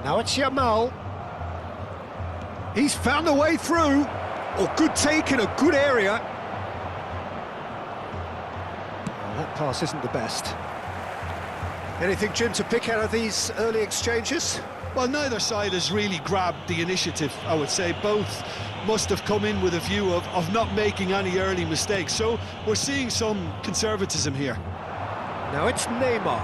Now it's Yamal. He's found a way through. Oh, good take in a good area. Oh, that pass isn't the best. Anything, Jim, to pick out of these early exchanges? Well, neither side has really grabbed the initiative, I would say. Both must have come in with a view of not making any early mistakes. So we're seeing some conservatism here. Now it's Neymar.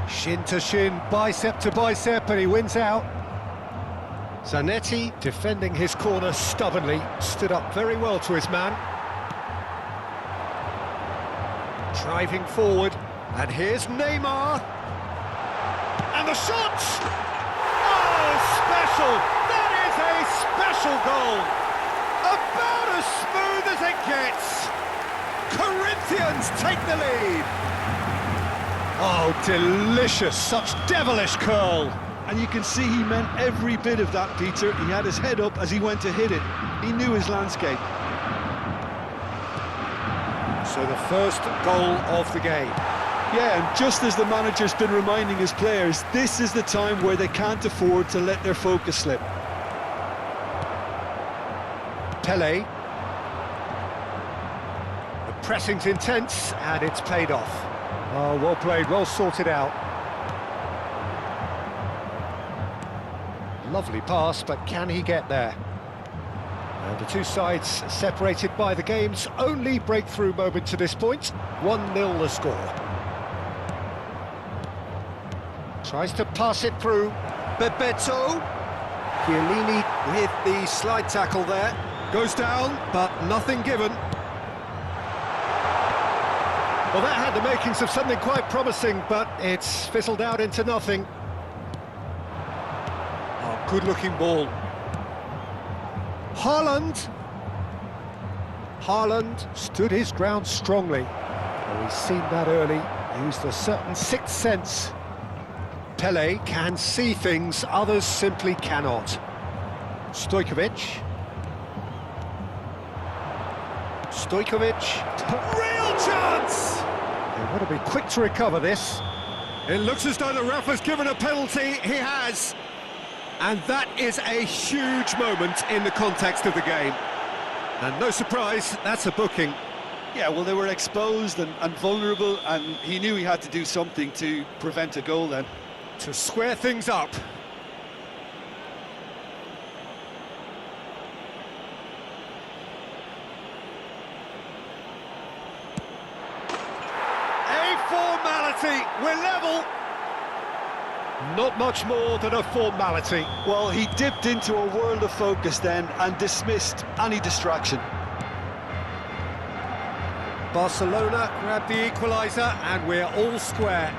Shin to shin, bicep to bicep, and he wins out. Zanetti, defending his corner stubbornly, stood up very well to his man. Driving forward, and here's Neymar. And the shot! Oh, special! That is a special goal! About as smooth as it gets! Corinthians take the lead! Oh, delicious! Such devilish curl! And you can see he meant every bit of that, Peter. He had his head up as he went to hit it. He knew his landscape. So the first goal of the game. Yeah, and just as the manager's been reminding his players, this is the time where they can't afford to let their focus slip. Pele. The pressing's intense, and it's paid off. Oh, well played, well sorted out. Lovely pass, but can he get there? And the two sides separated by the game's only breakthrough moment to this point. 1-0 the score. Tries to pass it through. Bebeto. Chiellini with the slide tackle there. Goes down, but nothing given. Well, that had the makings of something quite promising, but it's fizzled out into nothing. Oh, good-looking ball. Haaland. Haaland stood his ground strongly. Oh, he's seen that early, used a certain sixth sense. Pele can see things others simply cannot. Stojkovic. Real chance! They want to be quick to recover this. It looks as though the ref has given a penalty. He has. And that is a huge moment in the context of the game. And no surprise, that's a booking. Yeah, well, they were exposed and vulnerable, and he knew he had to do something to prevent a goal then. To square things up. A formality, we're level. Not much more than a formality. Well, he dipped into a world of focus then and dismissed any distraction. Barcelona grabbed the equaliser and we're all square.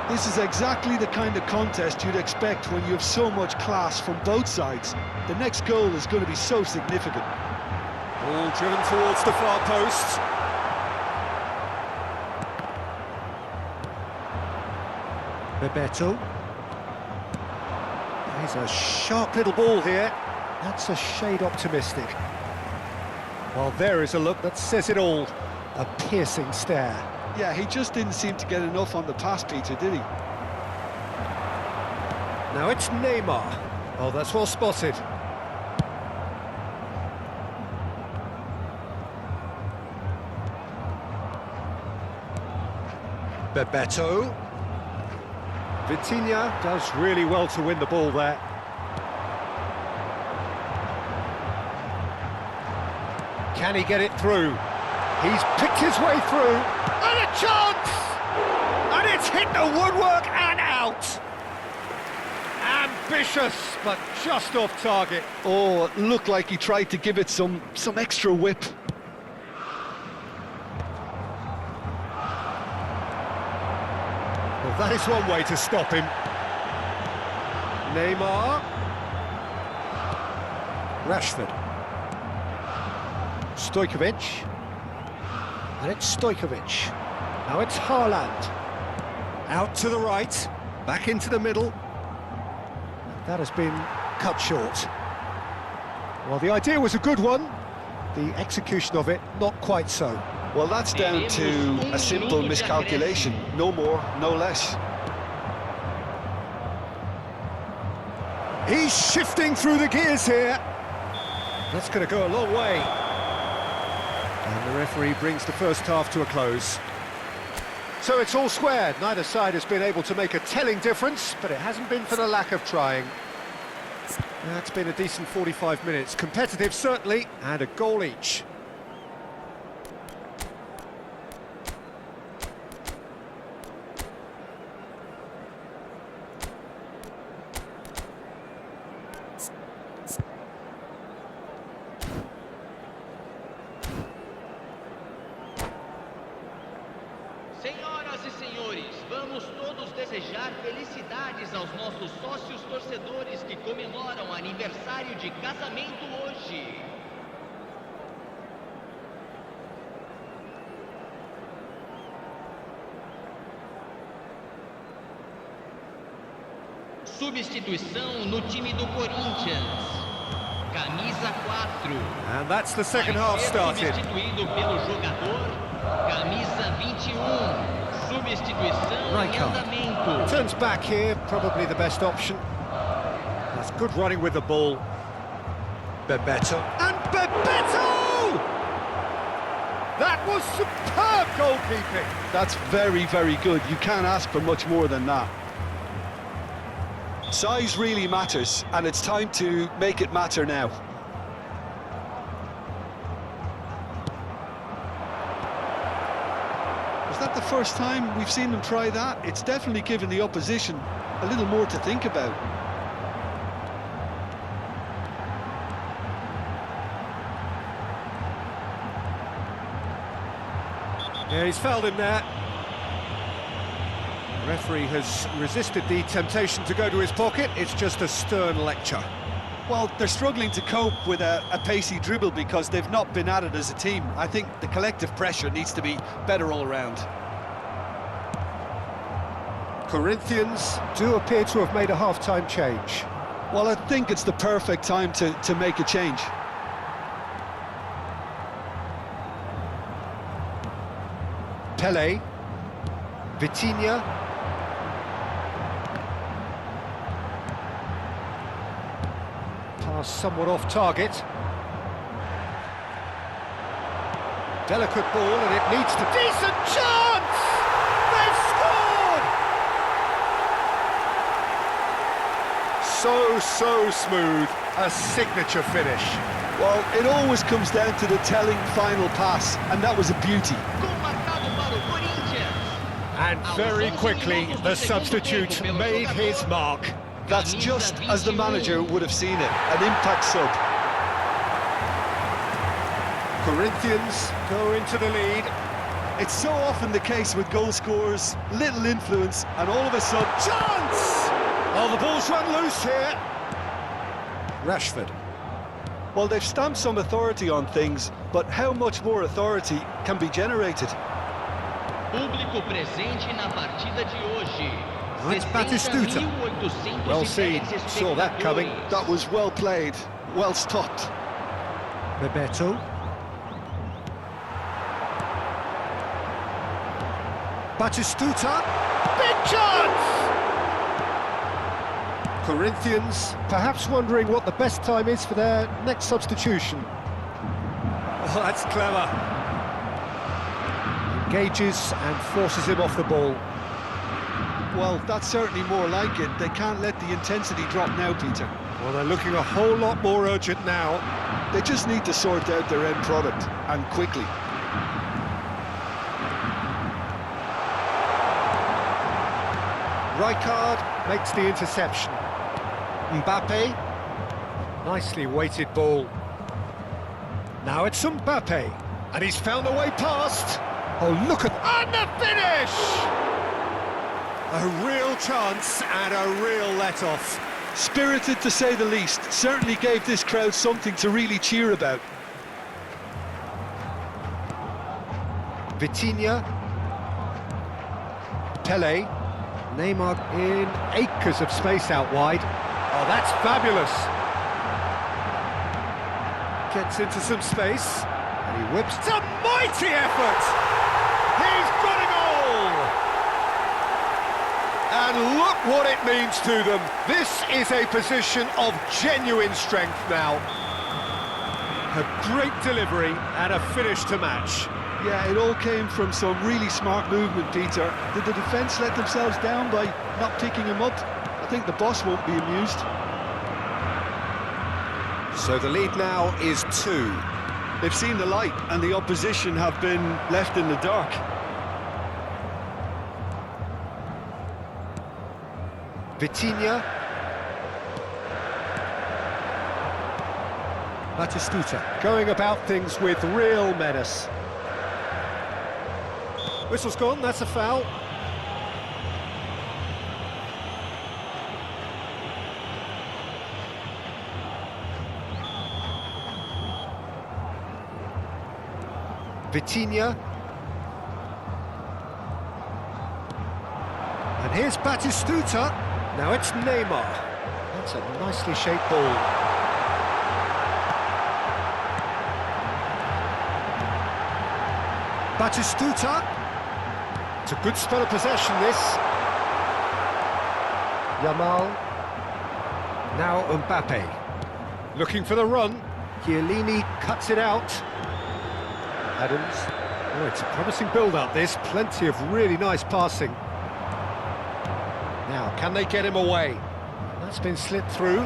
This is exactly the kind of contest you'd expect when you have so much class from both sides. The next goal is going to be so significant. Ball driven towards the far post. Bebeto. There's a sharp little ball here. That's a shade optimistic. Well, there is a look that says it all. A piercing stare. Yeah, he just didn't seem to get enough on the pass, Peter, did he? Now it's Neymar. Oh, that's well spotted. Bebeto. Vitinha does really well to win the ball there. Can he get it through? He's picked his way through, and a chance! And it's hit the woodwork and out! Ambitious, but just off target. Oh, it looked like he tried to give it some extra whip. Well, that is one way to stop him. Neymar. Rashford. Stojkovic. And it's Stojkovic. Now it's Haaland. Out to the right, back into the middle. That has been cut short. Well, the idea was a good one. The execution of it, not quite so. Well, that's down to a simple miscalculation. No more, no less. He's shifting through the gears here. That's going to go a long way. And the referee brings the first half to a close. So it's all squared. Neither side has been able to make a telling difference, but it hasn't been for the lack of trying. That's been a decent 45 minutes. Competitive, certainly, and a goal each. Senhoras e senhores, vamos todos desejar felicidades aos nossos sócios torcedores que comemoram aniversário de casamento hoje. Substituição no time do Corinthians. Camisa 4. And that's the second half started. Substituído pelo jogador. Camisa 21. Substituição em andamento. Turns back here, probably the best option. That's good running with the ball. Bebeto. And Bebeto! That was superb goalkeeping. That's very, very good. You can't ask for much more than that. Size really matters, and it's time to make it matter now. Is that the first time we've seen them try that? It's definitely given the opposition a little more to think about. Yeah, he's fouled him there. The referee has resisted the temptation to go to his pocket. It's just a stern lecture. Well, they're struggling to cope with a pacey dribble because they've not been at it as a team. I think the collective pressure needs to be better all around. Corinthians do appear to have made a half-time change. Well, I think it's the perfect time to make a change. Pele, Vitinha, pass somewhat off target. Delicate ball and it leads to decent chance! They've scored! So smooth, a signature finish. Well, it always comes down to the telling final pass, and that was a beauty. And very quickly, the substitute made his mark. That's just as the manager would have seen it, an impact sub. Corinthians go into the lead. It's so often the case with goal scorers, little influence, and all of a sudden... Chance! Oh, the ball's run loose here. Rashford. Well, they've stamped some authority on things, but how much more authority can be generated? Público presente na partida de hoje. That's Batistuta. Well seen, saw that coming. That was well played, well stopped. Bebeto. Batistuta. Big chance! Corinthians perhaps wondering what the best time is for their next substitution. Oh, that's clever. Engages and forces him off the ball. Well, that's certainly more like it. They can't let the intensity drop now, Peter. Well, they're looking a whole lot more urgent now. They just need to sort out their end product, and quickly. Rijkaard makes the interception. Mbappe. Nicely weighted ball. Now it's Mbappe. And he's found a way past. Oh, look at... And the finish! A real chance and a real let-off. Spirited, to say the least. Certainly gave this crowd something to really cheer about. Vitinha. Pele. Neymar in acres of space out wide. Oh, that's fabulous. Gets into some space. And he whips. It's a mighty effort! He's got a goal! And look what it means to them. This is a position of genuine strength now. A great delivery and a finish to match. Yeah, it all came from some really smart movement, Peter. Did the defence let themselves down by not picking him up? I think the boss won't be amused. So the lead now is 2. They've seen the light and the opposition have been left in the dark. Vitinha. Batistuta going about things with real menace. Whistle's gone, that's a foul. Vitinha. And here's Batistuta. Now it's Neymar. That's a nicely shaped ball. Batistuta. It's a good spell of possession, this. Yamal. Now Mbappe. Looking for the run. Chiellini cuts it out. Adams. Oh, it's a promising build-up, this. Plenty of really nice passing. Now, can they get him away? That's been slipped through.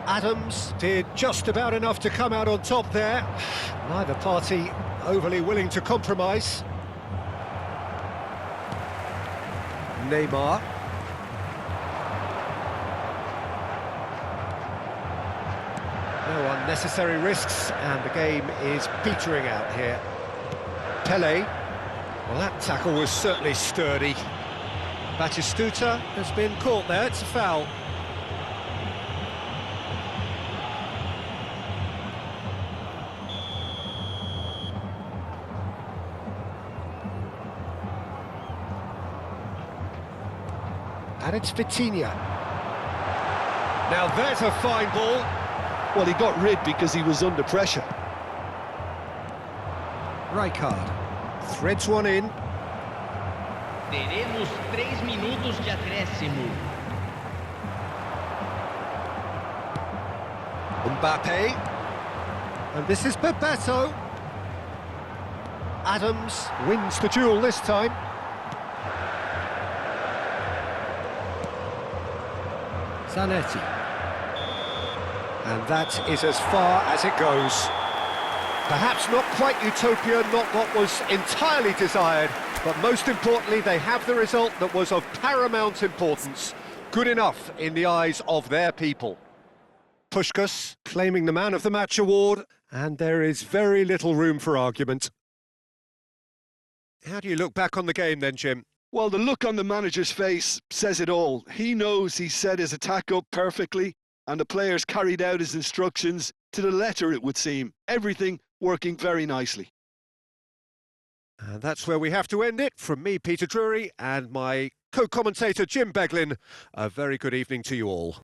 Adams did just about enough to come out on top there. Neither party overly willing to compromise. Neymar. No unnecessary risks, and the game is petering out here. Pele. Well, that tackle was certainly sturdy. Batistuta has been caught there, it's a foul. And it's Vitinha. Now there's a fine ball. Well, he got rid because he was under pressure. Rijkaard threads one in. Teremos 3 minutos de acréscimo. Mbappe. And this is Bebeto. Adams wins the duel this time. Zanetti. And that is as far as it goes. Perhaps not quite utopia, not what was entirely desired, but most importantly, they have the result that was of paramount importance. Good enough in the eyes of their people. Puskás claiming the Man of the Match award, and there is very little room for argument. How do you look back on the game then, Jim? Well, the look on the manager's face says it all. He knows he set his attack up perfectly, and the players carried out his instructions to the letter, it would seem. Everything working very nicely. And that's where we have to end it. From me, Peter Drury, and my co-commentator, Jim Beglin, a very good evening to you all.